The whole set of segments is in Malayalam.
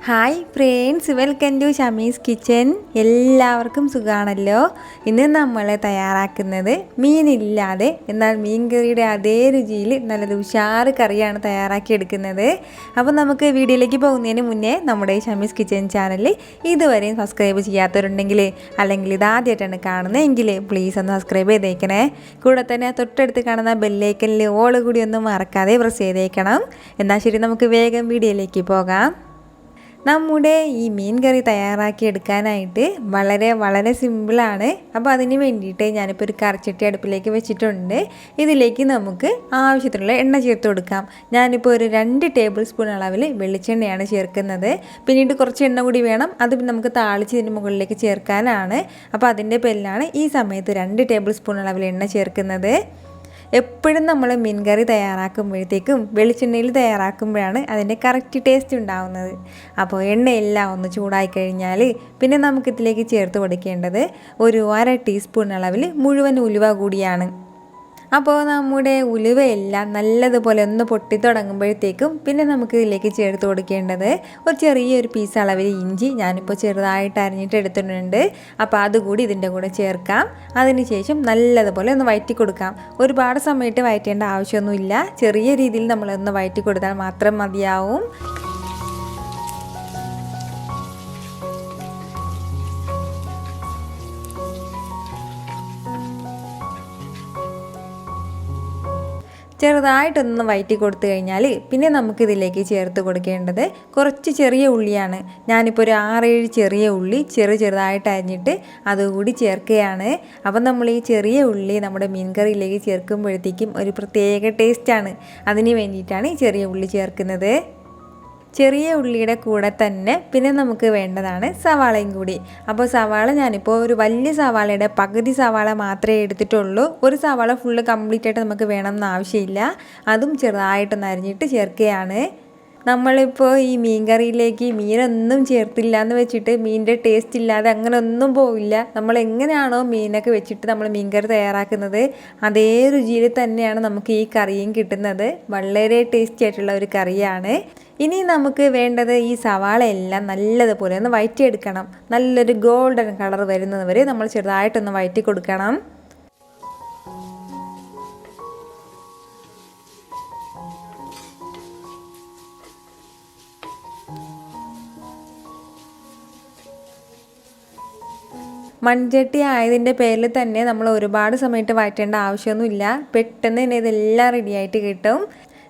Hi friends, welcome to Shami's kitchen. എല്ലാവർക്കും സുഖമാണല്ലോ. ഇന്ന് നമ്മൾ തയ്യാറാക്കുന്നത് മീനില്ലാതെ എന്നാൽ മീൻ കറിയുടെ അതേ രുചിയിൽ നല്ലൊരു ഉഷാറ് കറിയാണ് തയ്യാറാക്കിയെടുക്കുന്നത്. അപ്പോൾ നമുക്ക് വീഡിയോയിലേക്ക് പോകുന്നതിന് മുന്നേ നമ്മുടെ ഷമീസ് കിച്ചൻ ചാനൽ ഇതുവരെയും സബ്സ്ക്രൈബ് ചെയ്യാത്തവരുണ്ടെങ്കിൽ അല്ലെങ്കിൽ ഇതാദ്യമായിട്ടാണ് കാണുന്നതെങ്കിൽ പ്ലീസ് ഒന്ന് സബ്സ്ക്രൈബ് ചെയ്തേക്കണേ. കൂടെ തന്നെ തൊട്ടടുത്ത് കാണുന്ന ബെല്ലൈക്കനിൽ ഓൾ കൂടി ഒന്നും മറക്കാതെ പ്രസ് ചെയ്തേക്കണം. എന്നാൽ ശരി, നമുക്ക് വേഗം വീഡിയോയിലേക്ക് പോകാം. നമ്മുടെ ഈ മീൻ കറി തയ്യാറാക്കിയെടുക്കാനായിട്ട് വളരെ സിമ്പിളാണ്. അപ്പോൾ അതിന് വേണ്ടിയിട്ട് ഞാനിപ്പോൾ ഒരു കറിച്ചട്ടി അടുപ്പിലേക്ക് വെച്ചിട്ടുണ്ട്. ഇതിലേക്ക് നമുക്ക് ആവശ്യത്തിനുള്ള എണ്ണ ചേർത്ത് കൊടുക്കാം. ഞാനിപ്പോൾ ഒരു 2 ടേബിൾ സ്പൂൺ അളവിൽ വെളിച്ചെണ്ണയാണ് ചേർക്കുന്നത്. പിന്നീട് കുറച്ച് എണ്ണ കൂടി വേണം, അത് നമുക്ക് താളിച്ച് ഇതിന് മുകളിലേക്ക് ചേർക്കാനാണ്. അപ്പോൾ അതിൻ്റെ പേരിലാണ് ഈ സമയത്ത് 2 ടേബിൾ സ്പൂൺ അളവിൽ എണ്ണ ചേർക്കുന്നത്. എപ്പോഴും നമ്മൾ മീൻ കറി തയ്യാറാക്കുമ്പോഴത്തേക്കും വെളിച്ചെണ്ണയിൽ തയ്യാറാക്കുമ്പോഴാണ് അതിൻ്റെ കറക്റ്റ് ടേസ്റ്റ് ഉണ്ടാവുന്നത്. അപ്പോൾ എണ്ണയെല്ലാം ഒന്ന് ചൂടായി കഴിഞ്ഞാൽ പിന്നെ നമുക്കിതിലേക്ക് ചേർത്ത് കൊടുക്കേണ്ടത് ഒരു 1/2 ടീസ്പൂൺ അളവിൽ മുഴുവൻ ഉലുവ കൂടിയാണ്. അപ്പോൾ നമ്മുടെ ഉലുവയെല്ലാം നല്ലതുപോലെ ഒന്ന് പൊട്ടി തുടങ്ങുമ്പോഴത്തേക്കും പിന്നെ നമുക്ക് ഇതിലേക്ക് ചേർത്ത് കൊടുക്കേണ്ടത് ഒരു ചെറിയൊരു പീസ് അളവിൽ ഇഞ്ചി ഞാനിപ്പോൾ ചെറുതായിട്ട് അരിഞ്ഞിട്ട് എടുത്തിട്ടുണ്ട്. അപ്പോൾ അതുകൂടി ഇതിൻ്റെ കൂടെ ചേർക്കാം. അതിനുശേഷം നല്ലതുപോലെ ഒന്ന് വഴറ്റി കൊടുക്കാം. ഒരുപാട് സമയത്ത് വഴറ്റേണ്ട ആവശ്യമൊന്നുമില്ല, ചെറിയ രീതിയിൽ നമ്മളൊന്ന് വഴറ്റി കൊടുത്താൽ മാത്രം മതിയാവും. ചെറുതായിട്ടൊന്ന് വഴറ്റി കൊടുത്തു കഴിഞ്ഞാൽ പിന്നെ നമുക്കിതിലേക്ക് ചേർത്ത് കൊടുക്കേണ്ടത് കുറച്ച് ചെറിയ ഉള്ളിയാണ്. ഞാനിപ്പോൾ ഒരു 6-7 ചെറിയ ഉള്ളി ചെറുതായിട്ട് അരിഞ്ഞിട്ട് അതുകൂടി ചേർക്കുകയാണ്. അപ്പം നമ്മൾ ഈ ചെറിയ ഉള്ളി നമ്മുടെ മീൻ കറിയിലേക്ക് ചേർക്കുമ്പോഴത്തേക്കും ഒരു പ്രത്യേക ടേസ്റ്റാണ്. അതിന് വേണ്ടിയിട്ടാണ് ഈ ചെറിയ ഉള്ളി ചേർക്കുന്നത്. ചെറിയ ഉള്ളിയുടെ കൂടെ തന്നെ പിന്നെ നമുക്ക് വേണ്ടതാണ് സവാളയും കൂടി. അപ്പോൾ സവാള ഞാനിപ്പോൾ ഒരു വലിയ സവാളയുടെ പകുതി സവാള മാത്രമേ എടുത്തിട്ടുള്ളൂ. ഒരു സവാള ഫുള്ള് കംപ്ലീറ്റ് ആയിട്ട് നമുക്ക് വേണമെന്ന് ആവശ്യമില്ല. അതും ചെറുതായിട്ടൊന്ന് അരിഞ്ഞിട്ട് ചേർക്കുകയാണ്. നമ്മളിപ്പോൾ ഈ മീൻ കറിയിലേക്ക് മീനൊന്നും ചേർത്തില്ല എന്ന് വെച്ചിട്ട് മീനിൻ്റെ ടേസ്റ്റ് ഇല്ലാതെ അങ്ങനെ ഒന്നും പോവില്ല. നമ്മൾ എങ്ങനെയാണോ മീനൊക്കെ വെച്ചിട്ട് നമ്മൾ മീൻ കറി തയ്യാറാക്കുന്നത് അതേ രുചിയിൽ തന്നെയാണ് നമുക്ക് ഈ കറിയും കിട്ടുന്നത്. വളരെ ടേസ്റ്റി ആയിട്ടുള്ള ഒരു കറിയാണ്. ഇനി നമുക്ക് വേണ്ടത് ഈ സവാള എല്ലാം നല്ലതുപോലെ ഒന്ന് വഴറ്റിയെടുക്കണം. നല്ലൊരു ഗോൾഡൻ കളർ വരുന്നത് വരെ നമ്മൾ ചെറുതായിട്ടൊന്ന് വഴറ്റി കൊടുക്കണം. മൺചട്ടി ആയതിൻ്റെ പേരിൽ തന്നെ നമ്മൾ ഒരുപാട് സമയത്ത് വഴറ്റേണ്ട ആവശ്യമൊന്നുമില്ല. പെട്ടെന്ന് തന്നെ ഇതെല്ലാം റെഡിയായിട്ട് കിട്ടും.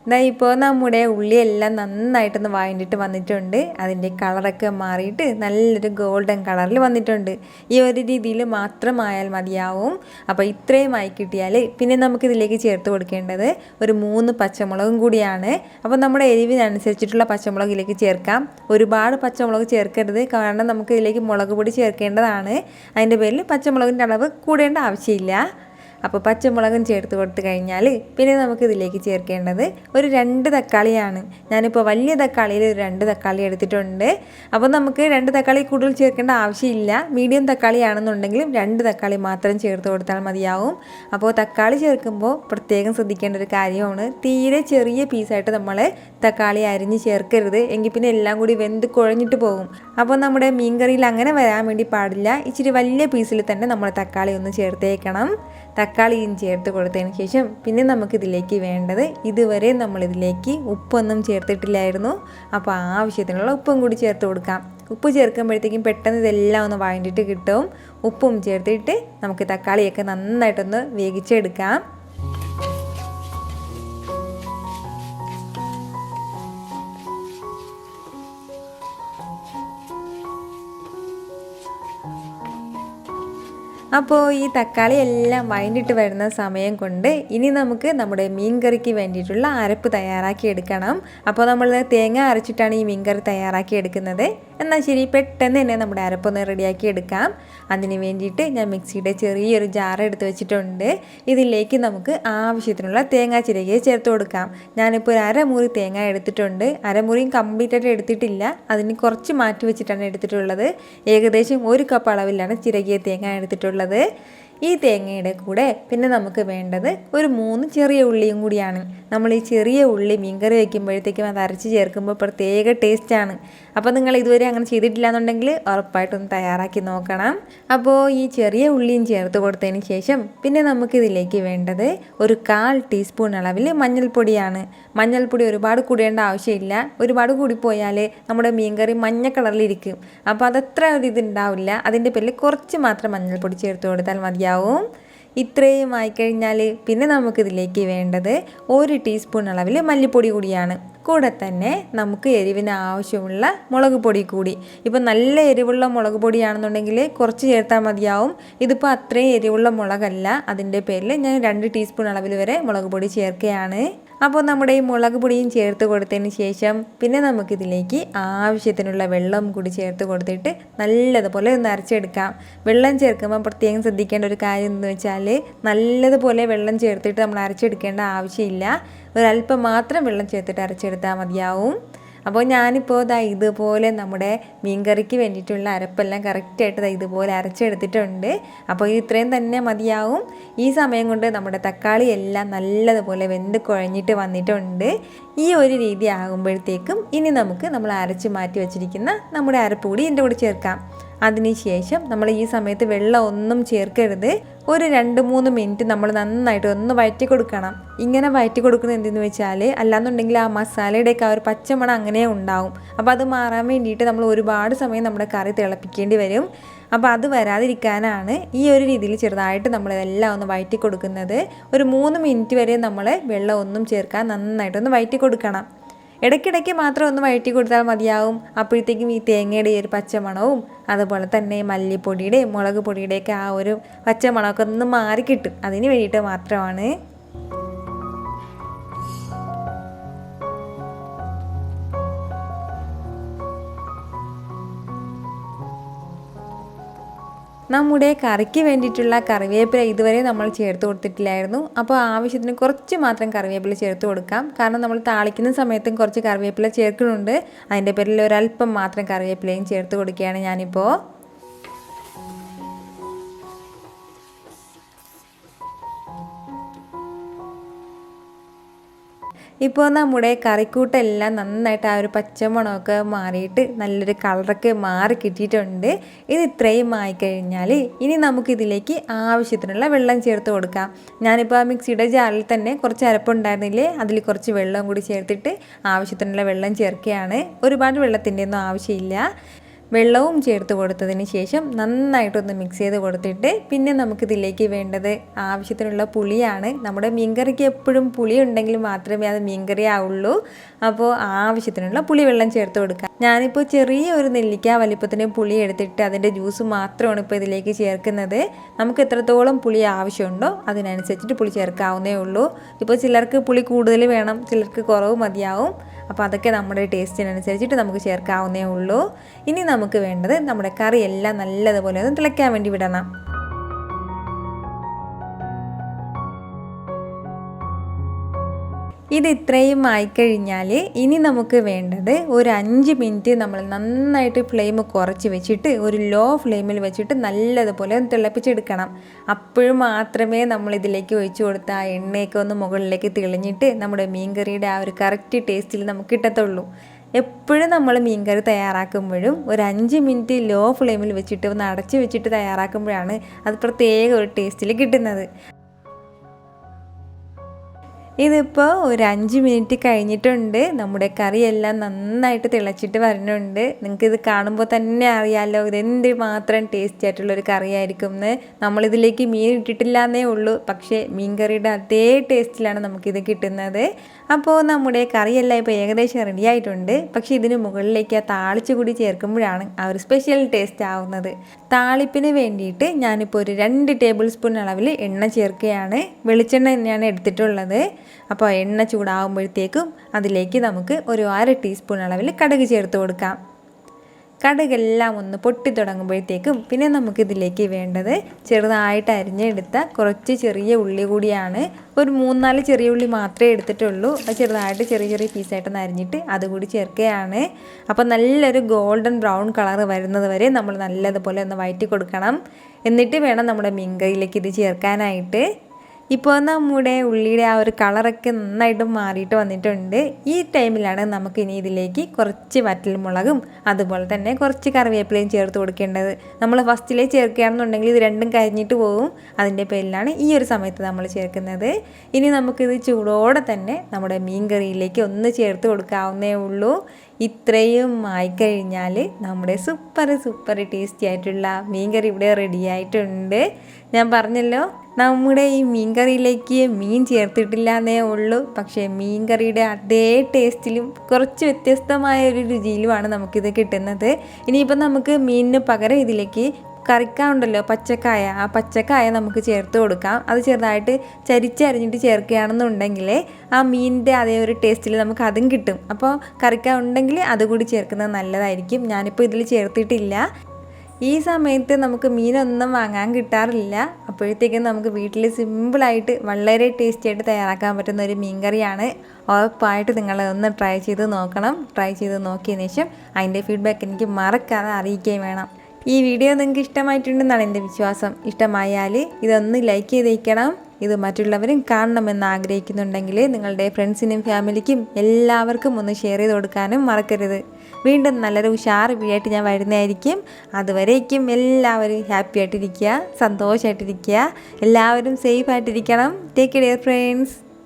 ഇതാ ഇപ്പോൾ നമ്മുടെ ഉള്ളിയെല്ലാം നന്നായിട്ടൊന്ന് വഴണ്ടിട്ട് വന്നിട്ടുണ്ട്. അതിൻ്റെ കളറൊക്കെ മാറിയിട്ട് നല്ലൊരു ഗോൾഡൻ കളറിൽ വന്നിട്ടുണ്ട്. ഈ ഒരു രീതിയിൽ മാത്രമായാൽ മതിയാവും. അപ്പോൾ ഇത്രയും ആയി കിട്ടിയാൽ പിന്നെ നമുക്കിതിലേക്ക് ചേർത്ത് കൊടുക്കേണ്ടത് ഒരു 3 പച്ചമുളകും കൂടിയാണ്. അപ്പോൾ നമ്മുടെ എരിവിനനുസരിച്ചിട്ടുള്ള പച്ചമുളക് ഇതിലേക്ക് ചേർക്കാം. ഒരുപാട് പച്ചമുളക് ചേർക്കരുത്, കാരണം നമുക്ക് ഇതിലേക്ക് മുളക് പൊടി ചേർക്കേണ്ടതാണ്. അതിൻ്റെ പേരിൽ പച്ചമുളകിൻ്റെ അളവ് കൂടേണ്ട ആവശ്യമില്ല. അപ്പോൾ പച്ചമുളകും ചേർത്ത് കൊടുത്തു കഴിഞ്ഞാൽ പിന്നെ നമുക്കിതിലേക്ക് ചേർക്കേണ്ടത് ഒരു 2 തക്കാളിയാണ്. ഞാനിപ്പോൾ വലിയ തക്കാളിയിൽ ഒരു 2 തക്കാളി എടുത്തിട്ടുണ്ട്. അപ്പോൾ നമുക്ക് 2 തക്കാളി കൂടുതൽ ചേർക്കേണ്ട ആവശ്യമില്ല. മീഡിയം തക്കാളി ആണെന്നുണ്ടെങ്കിലും 2 തക്കാളി മാത്രം ചേർത്ത് കൊടുത്താൽ മതിയാവും. അപ്പോൾ തക്കാളി ചേർക്കുമ്പോൾ പ്രത്യേകം ശ്രദ്ധിക്കേണ്ട ഒരു കാര്യമാണ്, തീരെ ചെറിയ പീസായിട്ട് നമ്മൾ തക്കാളി അരിഞ്ഞ് ചേർക്കരുത്. എങ്കിൽ പിന്നെ എല്ലാം കൂടി വെന്ത് കുഴഞ്ഞിട്ട് പോകും. അപ്പോൾ നമ്മുടെ മീൻ കറിയിൽ അങ്ങനെ വരാൻ വേണ്ടി പാടില്ല. ഇച്ചിരി വലിയ പീസിൽ തന്നെ നമ്മൾ തക്കാളി ഒന്ന് ചേർത്തേക്കണം. തക്കാളിയും ചേർത്ത് കൊടുത്തതിന് ശേഷം പിന്നെ നമുക്കിതിലേക്ക് വേണ്ടത്, ഇതുവരെ നമ്മളിതിലേക്ക് ഉപ്പൊന്നും ചേർത്തിട്ടില്ലായിരുന്നു. അപ്പോൾ ആവശ്യത്തിനുള്ള ഉപ്പും കൂടി ചേർത്ത് കൊടുക്കാം. ഉപ്പ് ചേർക്കുമ്പോഴത്തേക്കും പെട്ടെന്ന് ഇതെല്ലാം ഒന്ന് വഴണ്ടിട്ട് കിട്ടും. ഉപ്പും ചേർത്തിട്ട് നമുക്ക് തക്കാളിയൊക്കെ നന്നായിട്ടൊന്ന് വേവിച്ചെടുക്കാം. അപ്പോൾ ഈ തക്കാളി എല്ലാം വഴണ്ടിട്ട് വരുന്ന സമയം കൊണ്ട് ഇനി നമുക്ക് നമ്മുടെ മീൻ കറിക്ക് വേണ്ടിയിട്ടുള്ള അരപ്പ് തയ്യാറാക്കി എടുക്കണം. അപ്പോൾ നമ്മൾ തേങ്ങ അരച്ചിട്ടാണ് ഈ മീൻ കറി തയ്യാറാക്കി എടുക്കുന്നത്. എന്നാൽ ശരി, പെട്ടെന്ന് തന്നെ നമ്മുടെ അരപ്പൊന്ന് റെഡിയാക്കി എടുക്കാം. അതിന് വേണ്ടിയിട്ട് ഞാൻ മിക്സിയുടെ ചെറിയൊരു ജാർ എടുത്ത് വെച്ചിട്ടുണ്ട്. ഇതിലേക്ക് നമുക്ക് ആവശ്യത്തിനുള്ള തേങ്ങ ചിരകിയെ ചേർത്ത് കൊടുക്കാം. ഞാനിപ്പോൾ ഒരു 1/2 മുറി തേങ്ങ എടുത്തിട്ടുണ്ട്. 1/2 മുറിയും കംപ്ലീറ്റ് ആയിട്ട് എടുത്തിട്ടില്ല, അതിന് കുറച്ച് മാറ്റി വെച്ചിട്ടാണ് എടുത്തിട്ടുള്ളത്. ഏകദേശം 1 കപ്പ് അളവിലാണ് ചിരകിയ തേങ്ങ എടുത്തിട്ടുള്ളത്. ഈ തേങ്ങയുടെ കൂടെ പിന്നെ നമുക്ക് വേണ്ടത് ഒരു 3 ചെറിയ ഉള്ളിയും കൂടിയാണ്. നമ്മൾ ഈ ചെറിയ ഉള്ളി മീൻകറി വയ്ക്കുമ്പോഴത്തേക്കും അത് അരച്ച് ചേർക്കുമ്പോൾ പ്രത്യേക ടേസ്റ്റാണ്. അപ്പോൾ നിങ്ങൾ ഇതുവരെ അങ്ങനെ ചെയ്തിട്ടില്ല എന്നുണ്ടെങ്കിൽ ഉറപ്പായിട്ടൊന്ന് തയ്യാറാക്കി നോക്കണം. അപ്പോൾ ഈ ചെറിയ ഉള്ളിയും ചേർത്ത് കൊടുത്തതിന് ശേഷം പിന്നെ നമുക്കിതിലേക്ക് വേണ്ടത് ഒരു 1/4 ടീസ്പൂൺ അളവിൽ മഞ്ഞൾപ്പൊടിയാണ്. മഞ്ഞൾപ്പൊടി ഒരുപാട് കൂടേണ്ട ആവശ്യമില്ല. ഒരുപാട് കൂടിപ്പോയാൽ നമ്മുടെ മീൻകറി മഞ്ഞ കളറിലിരിക്കും. അപ്പോൾ അതത്ര ഒരു ഇതുണ്ടാവില്ല. അതിൻ്റെ പേരിൽ കുറച്ച് മാത്രം മഞ്ഞൾപ്പൊടി ചേർത്ത് കൊടുത്താൽ മതിയാവും. ഇത്രയും ആയിക്കഴിഞ്ഞാൽ പിന്നെ നമുക്കിതിലേക്ക് വേണ്ടത് 1 ടീസ്പൂൺ അളവിൽ മല്ലിപ്പൊടി കൂടിയാണ്. കൂടെ തന്നെ നമുക്ക് എരിവിന് ആവശ്യമുള്ള മുളക് പൊടി കൂടി. ഇപ്പം നല്ല എരിവുള്ള മുളക് പൊടിയാണെന്നുണ്ടെങ്കിൽ കുറച്ച് ചേർത്താൽ മതിയാവും. ഇതിപ്പോൾ അത്രയും എരിവുള്ള മുളകല്ല, അതിൻ്റെ പേരിൽ ഞാൻ 2 ടീസ്പൂൺ അളവിൽ വരെ മുളക് പൊടി ചേർക്കുകയാണ്. അപ്പോൾ നമ്മുടെ ഈ മുളക് പൊടിയും ചേർത്ത് കൊടുത്തതിന് ശേഷം പിന്നെ നമുക്കിതിലേക്ക് ആവശ്യത്തിനുള്ള വെള്ളം കൂടി ചേർത്ത് കൊടുത്തിട്ട് നല്ലതുപോലെ ഒന്ന് അരച്ചെടുക്കാം. വെള്ളം ചേർക്കുമ്പോൾ പ്രത്യേകം ശ്രദ്ധിക്കേണ്ട ഒരു കാര്യം എന്ന് വെച്ചാൽ നല്ലതുപോലെ വെള്ളം ചേർത്തിട്ട് നമ്മൾ അരച്ചെടുക്കേണ്ട ആവശ്യമില്ല. ഒരല്പം മാത്രം വെള്ളം ചേർത്തിട്ട് അരച്ചെടുത്താൽ മതിയാവും. അപ്പോൾ ഞാനിപ്പോൾ ഇതുപോലെ നമ്മുടെ മീൻകറിക്ക് വേണ്ടിയിട്ടുള്ള അരപ്പെല്ലാം കറക്റ്റായിട്ട് ഇതുപോലെ അരച്ചെടുത്തിട്ടുണ്ട്. അപ്പോൾ ഇത്രയും തന്നെ മതിയാവും. ഈ സമയം കൊണ്ട് നമ്മുടെ തക്കാളി എല്ലാം നല്ലതുപോലെ വെന്ത് കുഴഞ്ഞിട്ട് വന്നിട്ടുണ്ട്. ഈ ഒരു രീതി ആകുമ്പോഴത്തേക്കും ഇനി നമുക്ക് നമ്മൾ അരച്ച് മാറ്റി വെച്ചിരിക്കുന്ന നമ്മുടെ അരപ്പ് കൂടി ഇതിൻ്റെ കൂടെ ചേർക്കാം. അതിനുശേഷം നമ്മൾ ഈ സമയത്ത് വെള്ളം ഒന്നും ചേർക്കരുത്. ഒരു 2-3 മിനിറ്റ് നമ്മൾ നന്നായിട്ട് ഒന്ന് വഴറ്റി കൊടുക്കണം. ഇങ്ങനെ വഴറ്റി കൊടുക്കുന്നത് എന്തെന്ന് വെച്ചാൽ അല്ലാന്നുണ്ടെങ്കിൽ ആ മസാലയുടെയൊക്കെ ആ ഒരു പച്ചമണം അങ്ങനെ ഉണ്ടാവും. അപ്പോൾ അത് മാറാൻ വേണ്ടിയിട്ട് നമ്മൾ ഒരുപാട് സമയം നമ്മുടെ കറി തിളപ്പിക്കേണ്ടി വരും. അപ്പോൾ അത് വരാതിരിക്കാനാണ് ഈ ഒരു രീതിയിൽ ചെറുതായിട്ട് നമ്മളിതെല്ലാം ഒന്ന് വഴറ്റി കൊടുക്കുന്നത്. ഒരു 3 മിനിറ്റ് വരെ നമ്മൾ വെള്ളം ഒന്നും ചേർക്കാൻ നന്നായിട്ടൊന്ന് വഴറ്റി കൊടുക്കണം. ഇടയ്ക്കിടയ്ക്ക് മാത്രം ഒന്ന് വഴറ്റി കൊടുത്താൽ മതിയാവും. അപ്പോഴത്തേക്കും ഈ തേങ്ങയുടെ ഈ ഒരു പച്ചമണവും അതുപോലെ തന്നെ മല്ലിപ്പൊടിയുടെയും മുളക് പൊടിയുടെയൊക്കെ ആ ഒരു പച്ചമണമൊക്കെ ഒന്ന് മാറിക്കിട്ടും. അതിന് വേണ്ടിയിട്ട് മാത്രമാണ്. നമ്മുടെ കറിക്ക് വേണ്ടിയിട്ടുള്ള കറിവേപ്പില ഇതുവരെ നമ്മൾ ചേർത്ത് കൊടുത്തിട്ടില്ലായിരുന്നു. അപ്പോൾ ആവശ്യത്തിന് കുറച്ച് മാത്രം കറിവേപ്പില ചേർത്ത് കൊടുക്കാം. കാരണം നമ്മൾ താളിക്കുന്ന സമയത്തും കുറച്ച് കറിവേപ്പില ചേർക്കുന്നുണ്ട്. അതിൻ്റെ പേരിൽ ഒരല്പം മാത്രം കറിവേപ്പിലയും ചേർത്ത് കൊടുക്കുകയാണ് ഞാനിപ്പോൾ. ഇപ്പോൾ നമ്മുടെ കറിക്കൂട്ടെല്ലാം നന്നായിട്ട് ആ ഒരു പച്ചമണമൊക്കെ മാറിയിട്ട് നല്ലൊരു കളറൊക്കെ മാറി കിട്ടിയിട്ടുണ്ട്. ഇത് ഇത്രയും ആയിക്കഴിഞ്ഞാൽ ഇനി നമുക്കിതിലേക്ക് ആവശ്യത്തിനുള്ള വെള്ളം ചേർത്ത് കൊടുക്കാം. ഞാനിപ്പോൾ ആ മിക്സിയുടെ ജാറിൽ തന്നെ കുറച്ച് അരപ്പുണ്ടായിരുന്നില്ലേ, അതിൽ കുറച്ച് വെള്ളം കൂടി ചേർത്തിട്ട് ആവശ്യത്തിനുള്ള വെള്ളം ചേർക്കുകയാണ്. ഒരുപാട് വെള്ളത്തിൻ്റെ ഒന്നും ആവശ്യമില്ല. വെള്ളവും ചേർത്ത് കൊടുത്തതിന് ശേഷം നന്നായിട്ടൊന്ന് മിക്സ് ചെയ്ത് കൊടുത്തിട്ട് പിന്നെ നമുക്കിതിലേക്ക് വേണ്ടത് ആവശ്യത്തിനുള്ള പുളിയാണ്. നമ്മുടെ മീൻകറിക്ക് എപ്പോഴും പുളി ഉണ്ടെങ്കിൽ മാത്രമേ അത് മീൻകറി ആവുള്ളൂ. അപ്പോൾ ആവശ്യത്തിനുള്ള പുളിവെള്ളം ചേർത്ത് കൊടുക്കാം. ഞാനിപ്പോൾ ചെറിയ ഒരു നെല്ലിക്ക വലിപ്പത്തിന് പുളി എടുത്തിട്ട് അതിൻ്റെ ജ്യൂസ് മാത്രമാണ് ഇപ്പോൾ ഇതിലേക്ക് ചേർക്കുന്നത്. നമുക്ക് എത്രത്തോളം പുളി ആവശ്യമുണ്ടോ അതിനനുസരിച്ചിട്ട് പുളി ചേർക്കാവുന്നേ ഉള്ളൂ. ഇപ്പോൾ ചിലർക്ക് പുളി കൂടുതൽ വേണം, ചിലർക്ക് കുറവ് മതിയാവും. അപ്പോൾ അതൊക്കെ നമ്മുടെ ടേസ്റ്റിനനുസരിച്ചിട്ട് നമുക്ക് ചേർക്കാവുന്നേ ഉള്ളൂ. ഇനി നമുക്ക് വേണ്ടത് നമ്മുടെ കറിയെല്ലാം നല്ലതുപോലെ ഒന്ന് തിളയ്ക്കാൻ വേണ്ടി വിടണം. ഇത് ഇത്രയും ആയിക്കഴിഞ്ഞാൽ ഇനി നമുക്ക് വേണ്ടത് ഒരു 5 മിനിറ്റ് നമ്മൾ നന്നായിട്ട് ഫ്ലെയിം കുറച്ച് വെച്ചിട്ട് ഒരു ലോ ഫ്ലെയിമിൽ വെച്ചിട്ട് നല്ലതുപോലെ തിളപ്പിച്ചെടുക്കണം. അപ്പോഴും മാത്രമേ നമ്മൾ ഇതിലേക്ക് ഒഴിച്ചു കൊടുത്ത ആ എണ്ണയൊക്കെ ഒന്ന് മുകളിലേക്ക് തെളിഞ്ഞിട്ട് നമ്മുടെ മീൻകറിയുടെ ആ ഒരു കറക്റ്റ് ടേസ്റ്റിൽ നമുക്ക് കിട്ടത്തുള്ളൂ. എപ്പോഴും നമ്മൾ മീൻകറി തയ്യാറാക്കുമ്പോഴും ഒരു 5 മിനിറ്റ് ലോ ഫ്ലെയിമിൽ വെച്ചിട്ട് ഒന്ന് അടച്ച് വെച്ചിട്ട് തയ്യാറാക്കുമ്പോഴാണ് അത് പ്രത്യേക ഒരു ടേസ്റ്റിൽ കിട്ടുന്നത്. ഇതിപ്പോൾ ഒരു 5 മിനിറ്റ് കഴിഞ്ഞിട്ടുണ്ട്. നമ്മുടെ കറിയെല്ലാം നന്നായിട്ട് തിളച്ചിട്ട് വരുന്നുണ്ട്. നിങ്ങൾക്കിത് കാണുമ്പോൾ തന്നെ അറിയാമല്ലോ ഇതെന്ത് മാത്രം ടേസ്റ്റി ആയിട്ടുള്ളൊരു കറിയായിരിക്കും എന്ന്. നമ്മളിതിലേക്ക് മീൻ ഇട്ടിട്ടില്ല എന്നേ ഉള്ളൂ, പക്ഷേ മീൻ കറിയുടെ അതേ ടേസ്റ്റിലാണ് നമുക്കിത് കിട്ടുന്നത്. അപ്പോൾ നമ്മുടെ കറിയെല്ലാം ഇപ്പോൾ ഏകദേശം റെഡി ആയിട്ടുണ്ട്. പക്ഷേ ഇതിന് മുകളിലേക്ക് ആ താളിച്ച് കൂടി ചേർക്കുമ്പോഴാണ് ആ ഒരു സ്പെഷ്യൽ ടേസ്റ്റ് ആവുന്നത്. താളിപ്പിന് വേണ്ടിയിട്ട് ഞാനിപ്പോൾ ഒരു 2 ടേബിൾ സ്പൂൺ അളവിൽ എണ്ണ ചേർക്കുകയാണ്. വെളിച്ചെണ്ണ തന്നെയാണ് എടുത്തിട്ടുള്ളത്. അപ്പോൾ എണ്ണ ചൂടാകുമ്പോഴത്തേക്കും അതിലേക്ക് നമുക്ക് ഒരു 1/2 ടീസ്പൂൺ അളവിൽ കടുക് ചേർത്ത് കൊടുക്കാം. കടുകെല്ലാം ഒന്ന് പൊട്ടി തുടങ്ങുമ്പോഴത്തേക്കും പിന്നെ നമുക്കിതിലേക്ക് വേണ്ടത് ചെറുതായിട്ട് അരിഞ്ഞെടുത്ത കുറച്ച് ചെറിയ ഉള്ളി കൂടിയാണ്. ഒരു 3-4 ചെറിയ ഉള്ളി മാത്രമേ എടുത്തിട്ടുള്ളൂ. അത് ചെറുതായിട്ട് ചെറിയ ചെറിയ പീസായിട്ടൊന്ന് അരിഞ്ഞിട്ട് അതുകൂടി ചേർക്കുകയാണ്. അപ്പോൾ നല്ലൊരു ഗോൾഡൻ ബ്രൗൺ കളർ വരുന്നത് വരെ നമ്മൾ നല്ലതുപോലെ ഒന്ന് വഴറ്റി കൊടുക്കണം. എന്നിട്ട് വേണം നമ്മുടെ മീൻകറിയിലേക്ക് ഇത് ചേർക്കാനായിട്ട്. ഇപ്പോൾ നമ്മുടെ ഉള്ളിയുടെ ആ ഒരു കളറൊക്കെ നന്നായിട്ട് മാറിയിട്ട് വന്നിട്ടുണ്ട്. ഈ ടൈമിലാണ് നമുക്ക് ഇനി ഇതിലേക്ക് കുറച്ച് വറ്റൽമുളകും അതുപോലെ തന്നെ കുറച്ച് കറിവേപ്പിലയും ചേർത്ത് കൊടുക്കേണ്ടത്. നമ്മൾ ഫസ്റ്റിലേ ചേർക്കുകയാണെന്നുണ്ടെങ്കിൽ ഇത് രണ്ടും കരിഞ്ഞിട്ട് പോകും. അതിൻ്റെ പേരിലാണ് ഈ ഒരു സമയത്ത് നമ്മൾ ചേർക്കുന്നത്. ഇനി നമുക്കിത് ചൂടോടെ തന്നെ നമ്മുടെ മീൻ കറിയിലേക്ക് ഒന്ന് ചേർത്ത് കൊടുക്കാവുന്നേ ഉള്ളൂ. ഇത്രയും ആയിക്കഴിഞ്ഞാൽ നമ്മുടെ സൂപ്പർ ടേസ്റ്റി ആയിട്ടുള്ള മീൻ കറി ഇവിടെ റെഡി ആയിട്ടുണ്ട്. ഞാൻ പറഞ്ഞല്ലോ നമ്മുടെ ഈ മീൻ കറിയിലേക്ക് മീൻ ചേർത്തിട്ടില്ല എന്നേ ഉള്ളൂ. പക്ഷേ മീൻ കറിയുടെ അതേ ടേസ്റ്റിലും കുറച്ച് വ്യത്യസ്തമായ ഒരു രുചിയിലുമാണ് നമുക്കിത് കിട്ടുന്നത്. ഇനിയിപ്പോൾ നമുക്ക് മീനിന് പകരം ഇതിലേക്ക് കറിക്കായുണ്ടല്ലോ പച്ചക്കായ, ആ പച്ചക്കായ നമുക്ക് ചേർത്ത് കൊടുക്കാം. അത് ചെറുതായിട്ട് ചരിച്ചരിഞ്ഞിട്ട് ചേർക്കുകയാണെന്നുണ്ടെങ്കിൽ ആ മീനിൻ്റെ അതേ ഒരു ടേസ്റ്റിൽ നമുക്ക് അതും കിട്ടും. അപ്പോൾ കറിക്കായ ഉണ്ടെങ്കിൽ അതുകൂടി ചേർക്കുന്നത് നല്ലതായിരിക്കും. ഞാനിപ്പോൾ ഇതിൽ ചേർത്തിട്ടില്ല. ഈ സമയത്ത് നമുക്ക് മീനൊന്നും വാങ്ങാൻ കിട്ടാറില്ല. അപ്പോഴത്തേക്കും നമുക്ക് വീട്ടിൽ സിമ്പിളായിട്ട് വളരെ ടേസ്റ്റി ആയിട്ട് തയ്യാറാക്കാൻ പറ്റുന്ന ഒരു മീൻ കറിയാണ്. ഉറപ്പായിട്ട് നിങ്ങൾ ഒന്ന് ട്രൈ ചെയ്ത് നോക്കണം. ട്രൈ ചെയ്ത് നോക്കിയതിന് ശേഷം അതിൻ്റെ ഫീഡ്ബാക്ക് എനിക്ക് മറക്കാതെ അറിയിക്കുകയും വേണം. ഈ വീഡിയോ നിങ്ങൾക്ക് ഇഷ്ടമായിട്ടുണ്ടെന്നാണ് എൻ്റെ വിശ്വാസം. ഇഷ്ടമായാൽ ഇതൊന്ന് ലൈക്ക് ചെയ്തേക്കണം. ഇത് മറ്റുള്ളവരും കാണണമെന്ന് ആഗ്രഹിക്കുന്നുണ്ടെങ്കിൽ നിങ്ങളുടെ ഫ്രണ്ട്സിനും ഫാമിലിക്കും എല്ലാവർക്കും ഒന്ന് ഷെയർ ചെയ്ത് കൊടുക്കാനും മറക്കരുത്. വീണ്ടും നല്ലൊരു ഉഷാർ വീഡിയോ ആയിട്ട് ഞാൻ വരുന്നതായിരിക്കും. അതുവരേക്കും എല്ലാവരും ഹാപ്പി ആയിട്ടിരിക്കുക, സന്തോഷമായിട്ടിരിക്കുക, എല്ലാവരും സേഫ് ആയിട്ടിരിക്കണം. Take care friends.